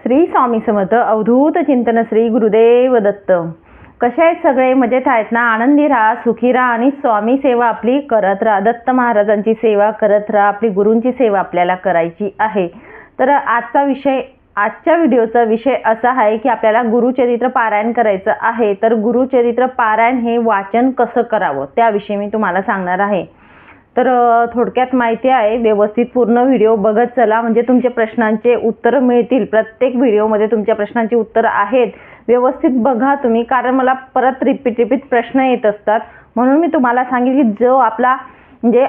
श्री स्वामी समर्थ अवधूत चिंतन श्री गुरुदेव दत्त। कसे आहेत सगळे? मजेत आहेत ना? आनंदी राहा, सुखी राहा आणि स्वामी सेवा आपली करत राहा। दत्त महाराजांची सेवा करत राहा, आपली गुरूंची सेवा आपल्याला करायची आहे। तर आजच्या व्हिडिओचा विषय असा आहे की आपल्याला गुरुचरित्र पारायण करायचं आहे। तर गुरुचरित्र पारायण हे वाचन कसं करावं त्याविषयी मी तुम्हाला सांगणार आहे। तर थोडक्यात माहिती आहे, व्यवस्थित पूर्ण व्हिडिओ बघत चला, म्हणजे तुमच्या प्रश्नांचे उत्तर मिळतील। प्रत्येक व्हिडिओमध्ये तुमच्या प्रश्नांची उत्तर आहेत, व्यवस्थित बघा तुम्ही, कारण मला परत रिपीट प्रश्न येत असतात। म्हणून मी तुम्हाला सांगेल की जो आपला म्हणजे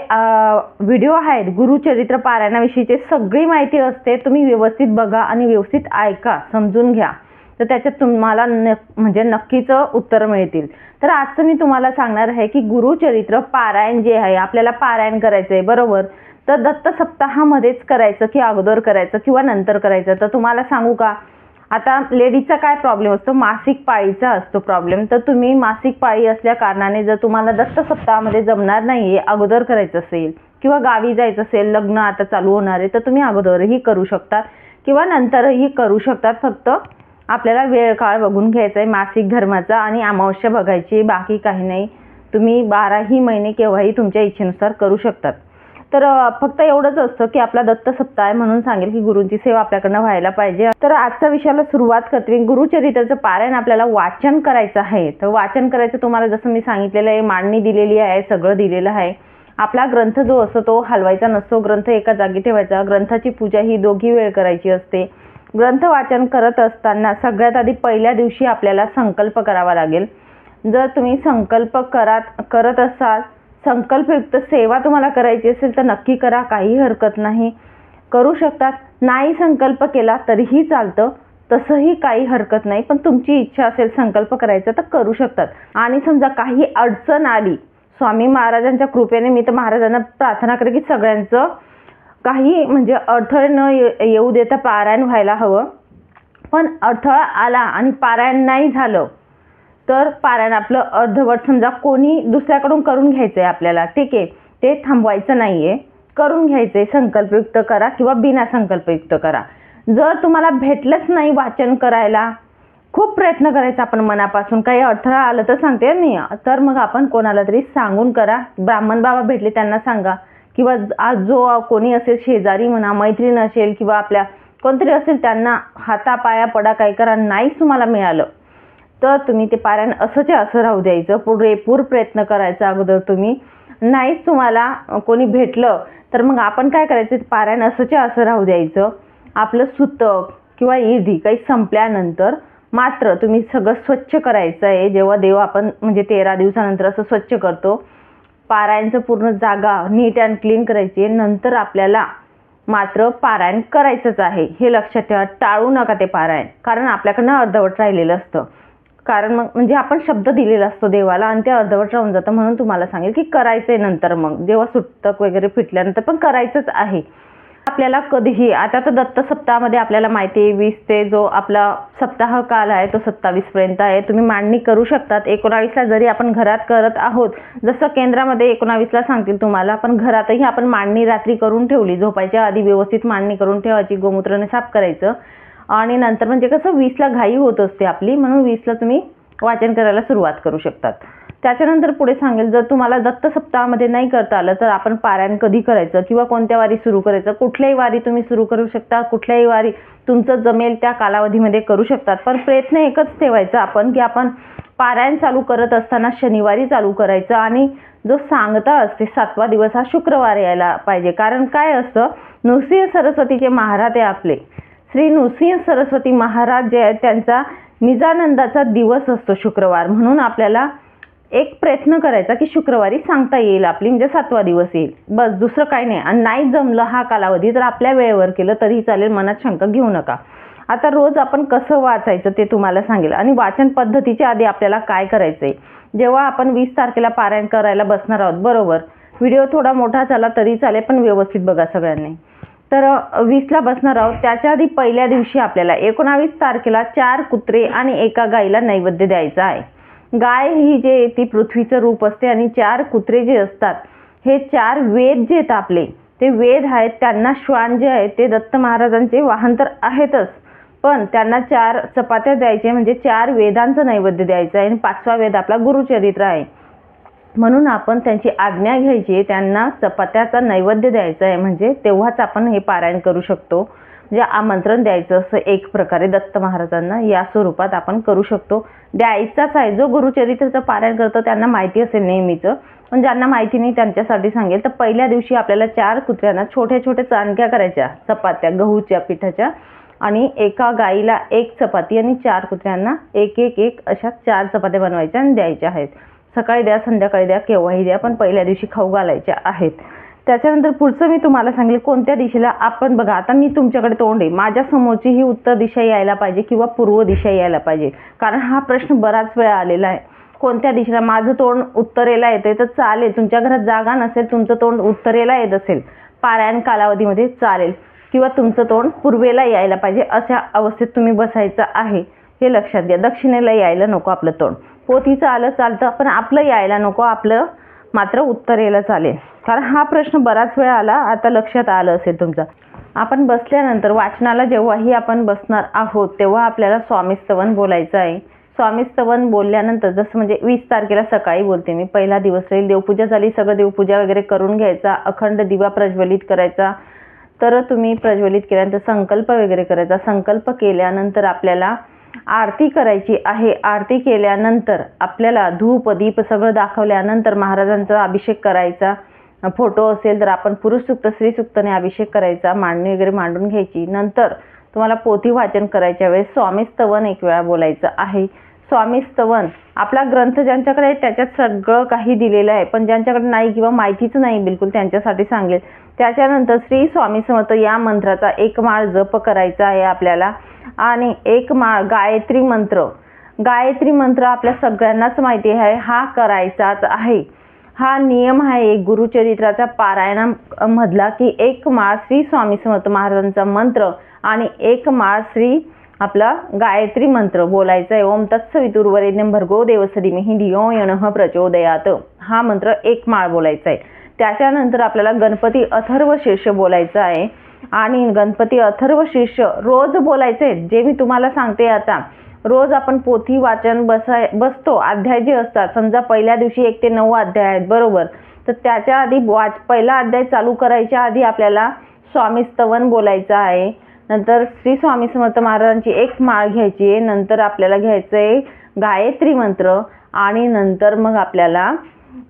व्हिडिओ आहेत गुरुचरित्र पारायणाविषयीची सगळी माहिती असते, तुम्ही व्यवस्थित बघा आणि व्यवस्थित ऐका, समजून घ्या, तर त्याच्यात तुम्हाला म्हणजे नक्कीच उत्तर मिळतील। तर आजचं मी तुम्हाला सांगणार आहे की गुरुचरित्र पारायण जे आहे आपल्याला पारायण करायचं आहे, बरोबर? तर दत्त सप्ताहामध्येच करायचं की अगोदर करायचं किंवा नंतर करायचं? तर तुम्हाला सांगू का, आता लेडीजचा काय प्रॉब्लेम असतो, मासिक पाळीचा असतो प्रॉब्लेम। तर तुम्ही मासिक पाळी असल्या कारणाने जर तुम्हाला दत्त सप्ताहामध्ये जमणार नाहीये, अगोदर करायचं असेल किंवा गावी जायचं असेल, लग्न आता चालू होणार आहे, तर तुम्ही अगोदरही करू शकता किंवा नंतरही करू शकतात। फक्त आपल्याला वेळ काळ बघून घ्यायचा आहे मासिक धर्माचा आणि अमावस्या बघायची, बाकी काही नाही। तुम्ही 12ही महिने केव्हाही तुमच्या इच्छेनुसार करू शकतात। तर फक्त एवढंच असतं की आपला दत्त सप्ताह आहे म्हणून सांगेल की गुरूंची सेवा आपल्याकडनं व्हायला पाहिजे। तर आजच्या विषयाला सुरुवात करते। गुरुचरित्राचं पारायण आपल्याला वाचन करायचं आहे। तर वाचन करायचं तुम्हाला जसं मी सांगितलेलं आहे, मांडणी दिलेली आहे, सगळं दिलेलं आहे। आपला ग्रंथ जो असतो तो हलवायचा नसतो, ग्रंथ एका जागी ठेवायचा। ग्रंथाची पूजा ही दोघी वेळ करायची असते। ग्रंथ वाचन करत असताना सगळ्यात आधी पहिल्या दिवशी आपल्याला संकल्प करावा लागेल। जर तुम्ही संकल्प करत असाल, संकल्पयुक्त सेवा तुम्हाला करायची असेल तर नक्की करा, काही हरकत नाही, करू शकतात। नाही संकल्प केला तरीही चालतं, तसंही काही हरकत नाही, पण तुमची इच्छा असेल संकल्प करायचा तर करू शकतात। आणि समजा काही अडचण आली, स्वामी महाराजांच्या कृपेने मी तर महाराजांना प्रार्थना करेन की सगळ्यांचं काही म्हणजे अडथळे न येऊ देता पारायण व्हायला हवं। पण अडथळा आला आणि पारायण नाही झालं तर पारायण आपलं अर्धवट, समजा कोणी दुसऱ्याकडून करून घ्यायचं आहे आपल्याला, ठीक आहे, ते थांबवायचं नाही आहे, करून घ्यायचं आहे। संकल्पयुक्त करा किंवा बिना संकल्पयुक्त करा। जर तुम्हाला भेटलंच नाही वाचन करायला, खूप प्रयत्न करायचा आपण मनापासून, काही अडथळा आलं तर सांगते मी, तर मग आपण कोणाला तरी सांगून करा। ब्राह्मण बाबा भेटले त्यांना सांगा, किंवा आज जो कोणी असेल शेजारी म्हणा, मैत्रीण असेल किंवा आपल्या कोणतरी असेल त्यांना हातापाया पडा, काय करा। नाहीच तुम्हाला मिळालं तर तुम्ही ते पारायण असंच्या असं राहू द्यायचं, पुरेपूर प्रयत्न करायचा अगोदर तुम्ही। नाहीच तुम्हाला कोणी भेटलं तर मग आपण काय करायचं, पारायण असंच्या असं राहू द्यायचं। आपलं सुतक किंवा ईदी काही संपल्यानंतर मात्र तुम्ही सगळं स्वच्छ करायचं आहे। जेव्हा देव आपण म्हणजे 13 दिवसानंतर असं स्वच्छ करतो, पारायणचं पूर्ण जागा नीट अँड क्लीन करायची, नंतर आपल्याला मात्र पारायण करायचंच आहे। हे लक्षात ठेवा, टाळू नका ते पारायण, कारण आपल्याकडनं अर्धवट राहिलेलं असतं। कारण मग म्हणजे आपण शब्द दिलेला असतो देवाला आणि ते अर्धवट राहून जातं, म्हणून तुम्हाला सांगेल की करायचंय नंतर, मग जेव्हा सुतक वगैरे फिटल्यानंतर पण करायचंच आहे आपल्याला कधीही। आता तर दत्त सप्ताहामध्ये आपल्याला माहिती आहे 20 ते जो आपला सप्ताह काल आहे तो 27 पर्यंत आहे। तुम्ही मांडणी करू शकतात। 19ला जरी आपण घरात करत आहोत, जसं केंद्रामध्ये 19ला सांगतील तुम्हाला, पण घरातही आपण मांडणी रात्री करून ठेवली, झोपायच्या आधी व्यवस्थित मांडणी करून ठेवायची, गोमूत्राने साफ करायचं आणि नंतर म्हणजे कसं 20ला घाई होत असते आपली, म्हणून 20ला तुम्ही वाचन करायला सुरुवात करू शकतात। त्याच्यानंतर पुढे सांगेल, जर तुम्हाला दत्त सप्ताहामध्ये नाही करता आलं तर आपण पारायण कधी करायचं किंवा कोणत्या वारी सुरू करायचं। कुठल्याही वारी तुम्ही सुरू करू शकता, कुठल्याही वारी तुमचं जमेल त्या कालावधीमध्ये करू शकतात। पण प्रयत्न एकच ठेवायचा आपण की आपण पारायण चालू करत असताना शनिवारी चालू करायचं आणि जो सांगता असते 7वा दिवस हा शुक्रवार यायला पाहिजे। कारण काय असतं, नृसिंह सरस्वतीचे महाराज आहे आपले श्री नृसिंह सरस्वती महाराज जे आहेत, त्यांचा निजानंदाचा दिवस असतो शुक्रवार, म्हणून आपल्याला एक प्रयत्न करायचा की शुक्रवारी सांगता येईल आपली, म्हणजे 7वा दिवस येईल, बस, दुसरं काही नाही। आणि नाही जमलं हा कालावधी तर आपल्या वेळेवर केलं तरी चालेल, मनात शंका घेऊ नका। आता रोज आपण कसं वाचायचं ते तुम्हाला सांगेल आणि वाचन पद्धतीच्या आधी आपल्याला काय करायचंय। जेव्हा आपण 20 तारखेला पारायण करायला बसणार आहोत, बरोबर, व्हिडिओ थोडा मोठा झाला तरी चालेल पण व्यवस्थित बघा सगळ्यांनी। तर 20ला बसणार आहोत, त्याच्या आधी पहिल्या दिवशी आपल्याला 19 तारखेला 4 कुत्रे आणि 1 गाईला नैवेद्य द्यायचा आहे। गाय ही जे ती पृथ्वीचं रूप असते आणि 4 कुत्रे जे असतात हे 4 वेद जे आहेत आपले, ते वेद आहेत, त्यांना श्वान जे आहेत ते दत्त महाराजांचे वाहन तर आहेतच, पण त्यांना 4 चपात्या द्यायचे, म्हणजे 4 वेदांचं नैवेद्य द्यायचं आहे आणि 5वा वेद आपला गुरुचरित्र आहे. म्हणून आपण त्यांची आज्ञा घ्यायची, त्यांना चपात्याचा नैवेद्य द्यायचा आहे, म्हणजे तेव्हाच आपण हे पारायण करू शकतो. म्हणजे आमंत्रण द्यायचं असं एक प्रकारे दत्त महाराजांना या स्वरूपात आपण करू शकतो. द्यायचाच आहे. जो गुरुचरित्राचं पारायण करतो त्यांना माहिती असेल नेहमीचं, पण ज्यांना माहिती नाही त्यांच्यासाठी सांगेल. तर पहिल्या दिवशी आपल्याला 4 कुत्र्यांना छोट्या छोट्या चांदक्या करायच्या, चपात्या गहूच्या पिठाच्या, आणि एका गाईला 1 चपाती आणि 4 कुत्र्यांना 1 अशा 4 चपात्या बनवायच्या आणि द्यायच्या आहेत. सकाळी द्या, संध्याकाळी द्या, केव्हाही द्या, पण पहिल्या दिवशी खाऊ घालायच्या आहेत. त्याच्यानंतर पुढचं मी तुम्हाला सांगेल कोणत्या दिशेला आपण, बघा आता मी तुमच्याकडे तोंड आहे, माझ्या समोरची ही उत्तर दिशा यायला पाहिजे किंवा पूर्व दिशा यायला पाहिजे, कारण हा प्रश्न बराच वेळा आलेला आहे. कोणत्या दिशेला माझं तोंड उत्तरेला येते तर चालेल, तुमच्या घरात जागा नसेल, तुमचं तोंड उत्तरेला येत असेल पारायण कालावधीमध्ये चालेल, किंवा तुमचं तोंड पूर्वेला यायला पाहिजे, अशा अवस्थेत तुम्ही बसायचं आहे. हे लक्षात घ्या. दक्षिणेला यायला नको आपलं तोंड. पोथीचं आलं चालतं, पण आपलं यायला नको, आपलं मात्र उत्तरेला चालेल. कारण हा प्रश्न बराच वेळा आला, आता लक्षात आलं असेल तुमचं. आपण बसल्यानंतर वाचनाला जेव्हाही आपण बसणार आहोत तेव्हा आपल्याला स्वामीस्तवन बोलायचं आहे. स्वामीस्तवन बोलल्यानंतर, जसं म्हणजे 20 तारखेला सकाळी बोलते मी, पहिला दिवस राहील, देवपूजा झाली, सगळं देवपूजा वगैरे करून घ्यायचा, अखंड दिवा प्रज्वलित करायचा. तर तुम्ही प्रज्वलित केल्यानंतर संकल्प वगैरे करायचा. संकल्प केल्यानंतर आपल्याला आरती करायची आहे. आरती केल्यानंतर आपल्याला धूप दीप सगळं दाखवल्यानंतर महाराजांचा अभिषेक करायचा. फोटो असेल तर आपण पुरुष सूक्त स्त्री सूक्ताने अभिषेक करायचा, मांडणी वगैरे मांडून घ्यायची. नंतर तुम्हाला पोथी वाचन करायच्या वेळेस स्वामीस्तवन 1 वेळा बोलायचं आहे. स्वामीस्तवन आपला ग्रंथ ज्यांच्याकडे आहे त्याच्यात सगळं काही दिलेलं आहे, पण ज्यांच्याकडे नाही किंवा माहितीच नाही बिलकुल त्यांच्यासाठी सांगेल. त्याच्यानंतर श्री स्वामी समर्थ या मंत्राचा 1 माळ जप करायचा आहे आपल्याला, आणि 1 माळ गायत्री मंत्र. गायत्री मंत्र आपल्या सगळ्यांनाच माहिती आहे, हा करायचाच आहे. हा नियम आहे गुरुचरित्राच्या पारायणामधला, की 1 माळ श्री स्वामी समर्थ महाराजांचा मंत्र आणि 1 माळ श्री आपला गायत्री मंत्र बोलायचा आहे. ओम तत्सवितुर्वरेण्यं भर्गो देवस्य धीमहि धियो यो नः प्रचोदयात्. हा मंत्र 1 माळ बोलायचा आहे. त्याच्यानंतर आपल्याला गणपती अथर्व शीर्ष बोलायचं आहे, आणि गणपती अथर्व शीर्ष रोज बोलायचे आहे. जे मी तुम्हाला सांगते आता, रोज आपण पोथी वाचन बसतो, अध्याय जे असतात, समजा पहिल्या दिवशी 1 ते 9 अध्याय आहेत बरोबर, तर त्याच्या आधी पहिला अध्याय चालू करायच्या आधी आपल्याला स्वामीस्तवन बोलायचं आहे. नंतर श्री स्वामी समर्थ महाराजांची 1 माळ घ्यायची आहे. नंतर आपल्याला घ्यायचं आहे गायत्री मंत्र, आणि नंतर मग आपल्याला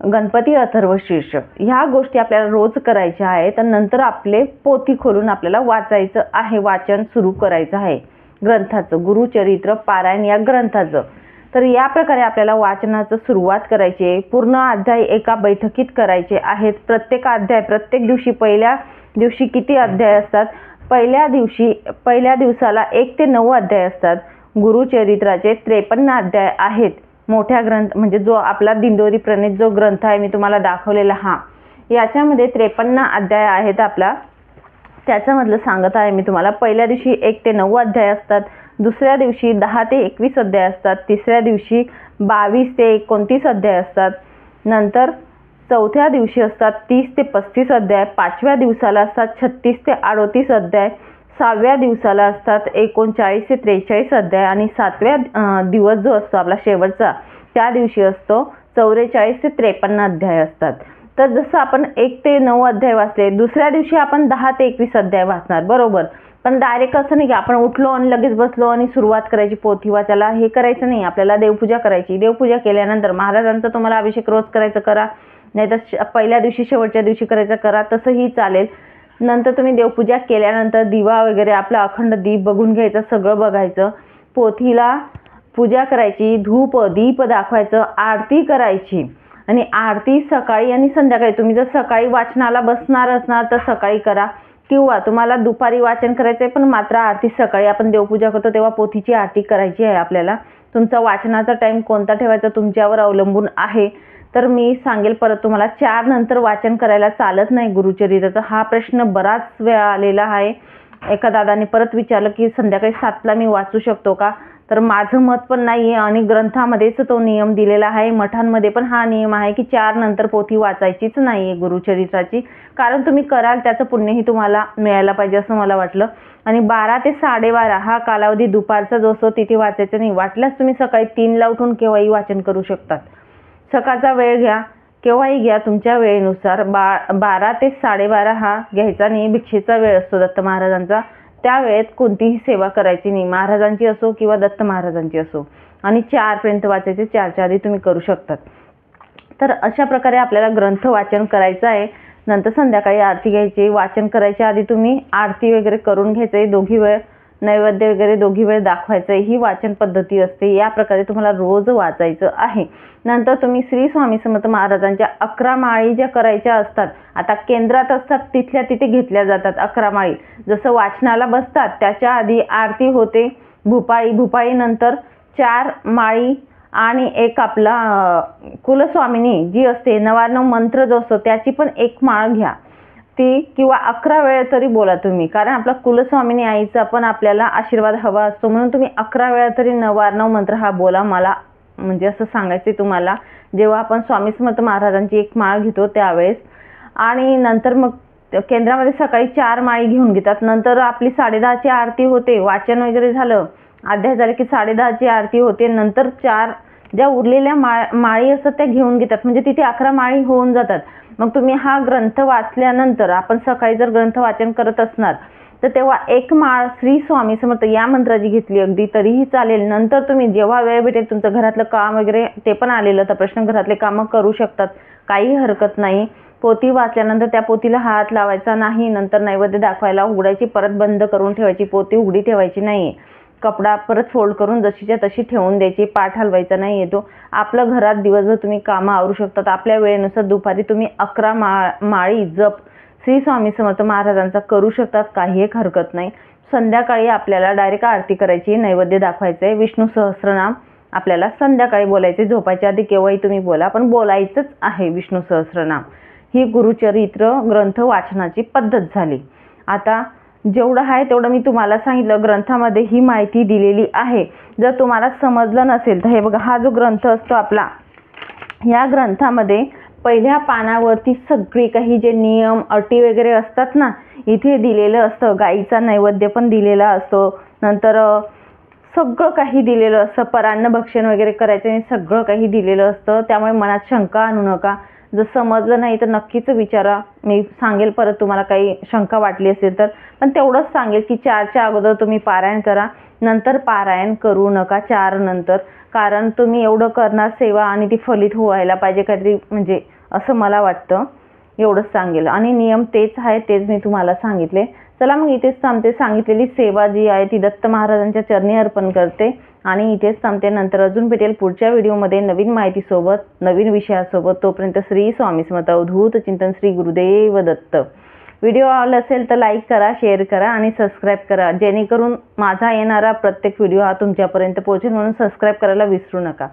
गणपती अथर्व शीर्ष. ह्या गोष्टी आपल्याला रोज करायच्या आहेत. तर नंतर आपले पोथी खोलून आपल्याला वाचायचं आहे, वाचन सुरू करायचं आहे ग्रंथाचं, गुरुचरित्र पारायण या ग्रंथाचं. तर या प्रकारे आपल्याला वाचनाचं सुरुवात करायची आहे. पूर्ण अध्याय एका बैठकीत करायचे आहेत. प्रत्येक दिवशी, पहिल्या दिवशी किती अध्याय असतात? पहिल्या दिवसाला 1 ते 9 अध्याय असतात. गुरुचरित्राचे 53 अध्याय आहेत. मोठ्या ग्रंथ म्हणजे जो आपला दिंडोरी प्रणीत जो ग्रंथ आहे मी तुम्हाला दाखवलेला, हा याच्यामध्ये 53 अध्याय आहेत आपला. त्याच्यामधलं सांगत आहे मी तुम्हाला. पहिल्या दिवशी 1 ते 9 अध्याय असतात. दुसऱ्या दिवशी 10 ते 21 अध्याय असतात. तिसऱ्या दिवशी 22 ते 29 अध्याय असतात. नंतर चौथ्या दिवशी असतात 30 ते 35 अध्याय. 5व्या दिवसाला असतात 36 ते 38 अध्याय. 6व्या दिवसाला असतात 39 ते 43 अध्याय. आणि 7व्या दिवस जो असतो आपला शेवटचा, त्या दिवशी असतो 44 ते 53 अध्याय असतात. तर जसं आपण 1 ते 9 अध्याय वाचले, दुसऱ्या दिवशी आपण 10 ते 21 अध्याय वाचणार बरोबर. पण डायरेक्ट असं नाही की आपण उठलो आणि लगेच बसलो आणि सुरुवात करायची पोथी वाचायला, हे करायचं नाही. आपल्याला देवपूजा करायची. देवपूजा केल्यानंतर महाराजांचा तुम्हाला अभिषेक रोज करायचं करा, नाहीतर पहिल्या दिवशी शेवटच्या दिवशी करायचं करा, तसंही चालेल. नंतर तुम्ही देवपूजा केल्यानंतर दिवा वगैरे आपला अखंड दीप बघून घ्यायचं, सगळं बघायचं. पोथीला पूजा करायची, धूप दीप दाखवायचं, आरती करायची. आणि आरती सकाळी आणि संध्याकाळी. तुम्ही जर सकाळी वाचनाला बसणार असणार तर सकाळी करा, किंवा तुम्हाला दुपारी वाचन करायचं आहे पण मात्र आरती सकाळी. आपण देवपूजा करतो तेव्हा पोथीची आरती करायची आहे आपल्याला. तुमचा वाचनाचा टाईम कोणता ठेवायचा तुमच्यावर अवलंबून आहे. तर मी सांगेल परत तुम्हाला, 4 नंतर वाचन करायला चालत नाही गुरुचरित्राचा. हा प्रश्न बराच वेळा आलेला आहे. एका दादाने परत विचारलं की संध्याकाळी 7ला मी वाचू शकतो का? तर माझं मत पण नाही आहे आणि ग्रंथामध्येच तो नियम दिलेला आहे. मठांमध्ये पण हा नियम आहे की 4 नंतर पोथी वाचायचीच नाही आहे गुरुचरित्राची, कारण तुम्ही कराल त्याचं पुण्यही तुम्हाला मिळायला पाहिजे असं मला वाटलं. आणि 12 ते 12:30 हा कालावधी दुपारचा जो असतो तिथे वाचायचं नाही. वाटल्यास तुम्ही सकाळी 3ला उठून केव्हाही वाचन करू शकतात. सकाळचा वेळ घ्या, केव्हाही घ्या तुमच्या वेळेनुसार. 12 ते 12:30 हा घ्यायचा नाही. भिक्षेचा वेळ असतो दत्त महाराजांचा. त्या वेळेत कोणतीही सेवा करायची नाही, महाराजांची असो किंवा दत्त महाराजांची असो. आणि 4पर्यंत वाचायचे, 4च्या आधी तुम्ही करू शकतात. तर अशा प्रकारे आपल्याला ग्रंथ वाचन करायचं आहे. नंतर संध्याकाळी आरती घ्यायची. वाचन करायच्या आधी तुम्ही आरती वगैरे करून घ्यायचे. दोघी वेळ नैवेद्य वगैरे दोघी वेळ दाखवायचं, ही वाचन पद्धती असते. या प्रकारे तुम्हाला रोज वाचायचं आहे. नंतर तुम्ही श्री स्वामी समर्थ महाराजांच्या 11 माळी ज्या करायच्या असतात, आता केंद्रात असतात तिथल्या तिथे घेतल्या जातात 11 माळी. जसं वाचनाला बसतात त्याच्या आधी आरती होते, भूपाळी नंतर 4 माळी आणि एक आपला कुलस्वामिनी जी असते, 99 मंत्र जो असतो त्याची पण एक माळ घ्या ती, किंवा 11 वेळा तरी बोला तुम्ही, कारण आपला कुलस्वामिनी आईचा पण आपल्याला आशीर्वाद हवा असतो. म्हणून तुम्ही 11 वेळा तरी 99 मंत्र हा बोला. मला म्हणजे असं सांगायचं तुम्हाला, जेव्हा आपण स्वामी समर्थ महाराजांची एक माळ घेतो त्यावेळेस. आणि नंतर मग केंद्रामध्ये सकाळी 4 माळी घेऊन घेतात. नंतर आपली 10:30ची आरती होते. वाचन वगैरे झालं, अध्याय झाले की 10:30ची आरती होते. नंतर 4 ज्या उरलेल्या माळी असतात त्या घेऊन घेतात, म्हणजे तिथे 11 माळी होऊन जातात. मग तुम्ही हा ग्रंथ वाचल्यानंतर, आपण सकाळी जर ग्रंथ वाचन करत असणार तर तेव्हा एक माळ श्री स्वामी समर्थ या मंत्राची घेतली अगदी तरीही चालेल. नंतर तुम्ही जेव्हा वेळ भेटेल, तुमचं घरातलं काम वगैरे ते पण आलेलं तर प्रश्न, घरातले कामं करू शकतात, काही हरकत नाही. पोथी वाचल्यानंतर त्या पोथीला हात लावायचा नाही. नंतर नैवेद्य दाखवायला उघडायची, परत बंद करून ठेवायची, पोथी उघडी ठेवायची नाही. कपडा परत फोल्ड करून जशीच्या तशी ठेवून द्यायची, पाठ हलवायचा नाही येतो. आपलं घरात दिवसभर तुम्ही कामं आवरू शकतात. आपल्या वेळेनुसार दुपारी तुम्ही 11 माळी जप श्री स्वामी समर्थ महाराजांचा करू शकतात, काही एक हरकत नाही. संध्याकाळी आपल्याला डायरेक्ट आरती करायची, नैवेद्य दाखवायचं आहे. विष्णू सहस्त्रनाम आपल्याला संध्याकाळी बोलायचे, झोपायच्या आधी केव्हाही तुम्ही बोला, पण बोलायचंच आहे विष्णू सहस्त्रनाम. ही गुरुचरित्र ग्रंथ वाचनाची पद्धत झाली. आता जेवढं आहे तेवढं मी तुम्हाला सांगितलं. ग्रंथामध्ये ही माहिती दिलेली आहे. जर तुम्हाला समजलं नसेल तर हे बघा, हा जो ग्रंथ असतो आपला, या ग्रंथामध्ये पहिल्या पानावरती सगळी काही जे नियम अटी वगैरे असतात ना, इथे दिलेलं असतं. गाईचा नैवेद्य पण दिलेला असतो. नंतर सगळं काही दिलेलं असतं. परान्न भक्षण वगैरे करायचं नाही, सगळं काही दिलेलं असतं. त्यामुळे मनात शंका आणू नका. जर समजलं नाही तर नक्कीच विचारा, मी सांगेल परत तुम्हाला काही शंका वाटली असेल तर. पण तेवढंच सांगेल की 4च्या अगोदर तुम्ही पारायण करा, नंतर पारायण करू नका 4 नंतर. कारण तुम्ही एवढं करणार सेवा आणि ती फलित व्हायला पाहिजे काहीतरी, म्हणजे असं मला वाटतं. एवढंच सांगेल. आणि नियम तेच आहे, तेच मी तुम्हाला सांगितले. चला मग इथेच थांबते. सांगितलेली सेवा जी आहे ती दत्त महाराजांच्या चरणी अर्पण करते आणि इथेच थांबते. नंतर अजून भेटेल पुढच्या व्हिडिओमध्ये नवीन माहितीसोबत, नवीन विषयासोबत. तोपर्यंत श्री स्वामी समर्थ अवधूत चिंतन. श्री गुरुदेव दत्त. व्हिडिओ आवडला असेल तर लाईक करा, शेअर करा आणि सबस्क्राईब करा, जेणेकरून माझा येणारा प्रत्येक व्हिडिओ हा तुमच्यापर्यंत पोहोचेल. म्हणून सबस्क्राईब करायला विसरू नका.